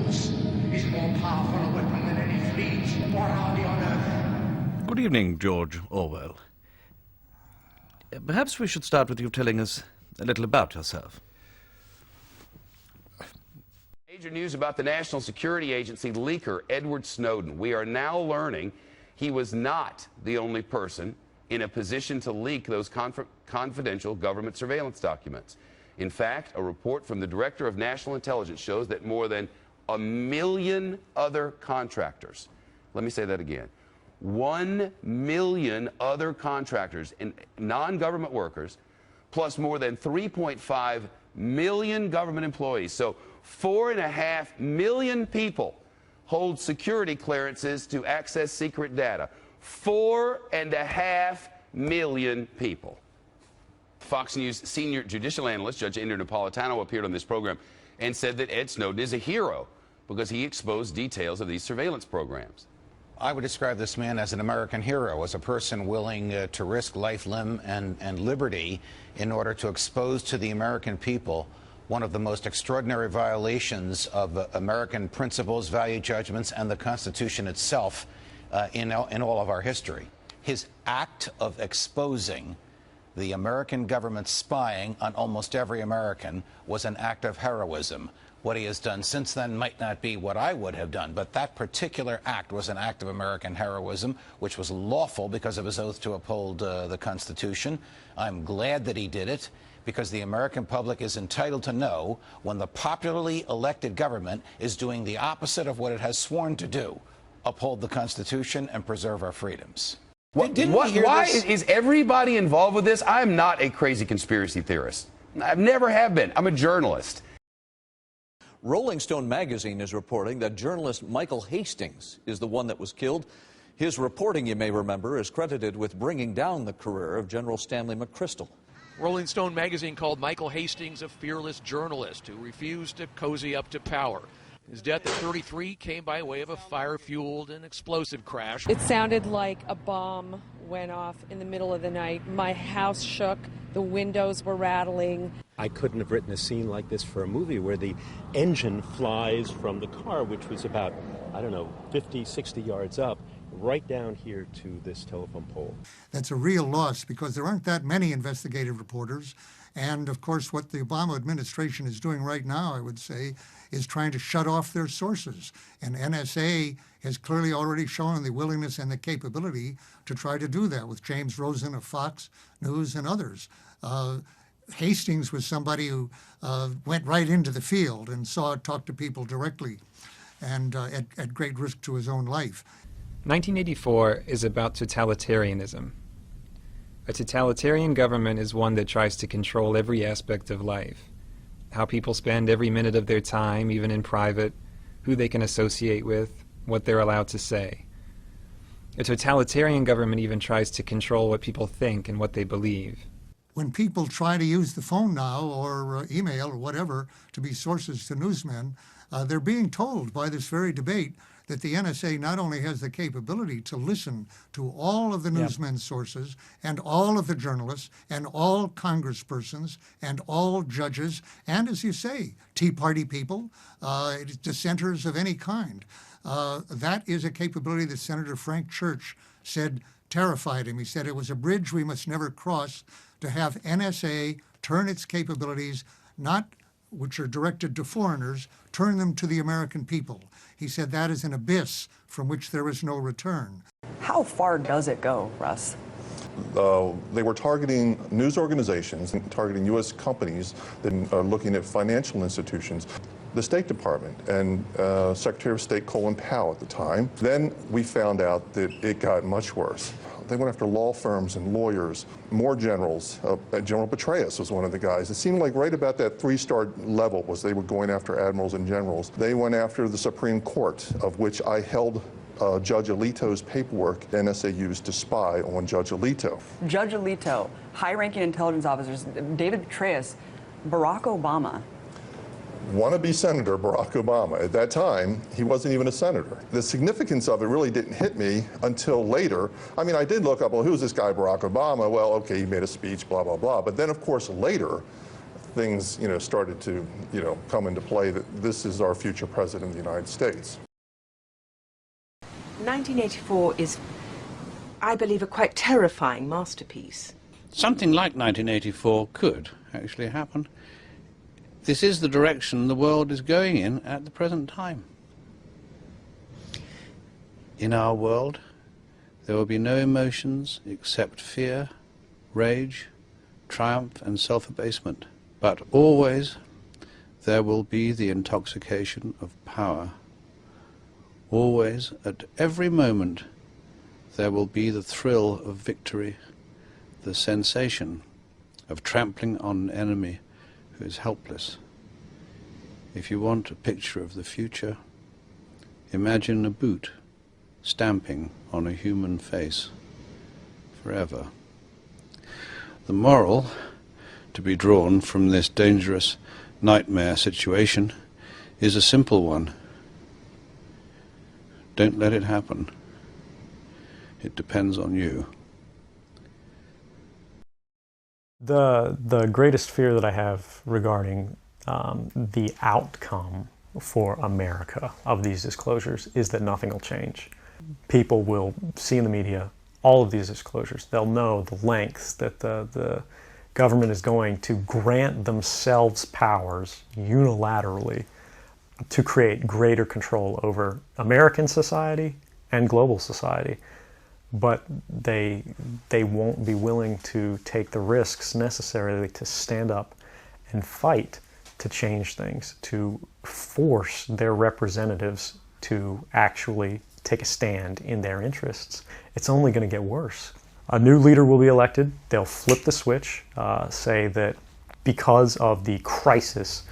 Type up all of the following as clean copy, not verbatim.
force is more powerful a weapon than any fleet or army on Earth. Good evening, George Orwell. Perhaps we should start with you telling us a little about yourself. Major news about the National Security Agency leaker, Edward Snowden. We are now learning he was not the only person in a position to leak those confidential government surveillance documents. In fact, a report from the Director of National Intelligence shows that more than 1 million other contractors, let me say that again, 1 million other contractors and non-government workers, plus more than 3.5 million government employees. So 4.5 million people hold security clearances to access secret data. 4.5 million people. Fox News senior judicial analyst Judge Andrew Napolitano appeared on this program and said that Ed Snowden is a hero because he exposed details of these surveillance programs. I would describe this man as an American hero, as a person willing to risk life, limb, and liberty in order to expose to the American people one of the most extraordinary violations of American principles, value judgments, and the Constitution itself in all of our history. His act of exposing the American government spying on almost every American was an act of heroism. What he has done since then might not be what I would have done, but that particular act was an act of American heroism, which was lawful because of his oath to uphold the Constitution. I'm glad that he did it, because the American public is entitled to know when the popularly elected government is doing the opposite of what it has sworn to do: uphold the Constitution and preserve our freedoms. Why is everybody involved with this? I'm not a crazy conspiracy theorist. I never have been. I'm a journalist. Rolling Stone magazine is reporting that journalist Michael Hastings is the one that was killed. His reporting, you may remember, is credited with bringing down the career of General Stanley McChrystal. Rolling Stone magazine called Michael Hastings a fearless journalist who refused to cozy up to power. His death at 33 came by way of a fire-fueled and explosive crash. It sounded like a bomb went off in the middle of the night. My house shook. The windows were rattling. I couldn't have written a scene like this for a movie where the engine flies from the car, which was about, 50, 60 yards up, right down here to this telephone pole. That's a real loss because there aren't that many investigative reporters. And, of course, what the Obama administration is doing right now, I would say, is trying to shut off their sources. And NSA has clearly already shown the willingness and the capability to try to do that with James Rosen of Fox News and others. Hastings was somebody who went right into the field and talked to people directly and at great risk to his own life. 1984 is about totalitarianism. A totalitarian government is one that tries to control every aspect of life. How people spend every minute of their time, even in private, who they can associate with, what they're allowed to say. A totalitarian government even tries to control what people think and what they believe. When people try to use the phone now or email or whatever to be sources to newsmen, they're being told by this very debate that the NSA not only has the capability to listen to all of the newsmen's sources and all of the journalists and all congresspersons and all judges and, as you say, Tea Party people, dissenters of any kind. That is a capability that Senator Frank Church said terrified him. He said it was a bridge we must never cross to have NSA turn its capabilities, not which are directed to foreigners, turn them to the American people. He said that is an abyss from which there is no return. How far does it go, Russ? They were targeting news organizations and targeting U.S. companies that are looking at financial institutions. The State Department and Secretary of State Colin Powell at the time. Then we found out that it got much worse. They went after law firms and lawyers, more generals. General Petraeus was one of the guys. It seemed like right about that 3-star level was they were going after admirals and generals. They went after the Supreme Court, of which I held Judge Alito's paperwork NSA used to spy on Judge Alito. Judge Alito, high-ranking intelligence officers, David Petraeus, Barack Obama. Wannabe Senator Barack Obama. At that time, he wasn't even a senator. The significance of it really didn't hit me until later. I mean, I did look up, well, who's this guy Barack Obama? Well, okay, he made a speech, blah, blah, blah. But then, of course, later, things, started to, come into play that this is our future president of the United States. 1984 is, I believe, a quite terrifying masterpiece. Something like 1984 could actually happen. This is the direction the world is going in at the present time. In our world, there will be no emotions except fear, rage, triumph and self-abasement. But always there will be the intoxication of power. Always, at every moment, there will be the thrill of victory, the sensation of trampling on an enemy who is helpless. If you want a picture of the future, imagine a boot stamping on a human face forever. The moral to be drawn from this dangerous nightmare situation is a simple one. Don't let it happen. It depends on you. The greatest fear that I have regarding the outcome for America of these disclosures is that nothing will change. People will see in the media all of these disclosures. They'll know the lengths that the government is going to grant themselves powers unilaterally to create greater control over American society and global society. But they won't be willing to take the risks necessarily to stand up and fight to change things, to force their representatives to actually take a stand in their interests. It's only going to get worse. A new leader will be elected. They'll flip the switch, say that because of the crisis,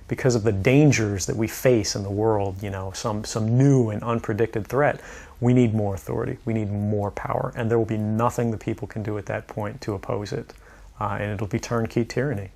because of the dangers that we face in the world, some new and unpredicted threat, we need more authority, we need more power, and there will be nothing the people can do at that point to oppose it, and it'll be turnkey tyranny.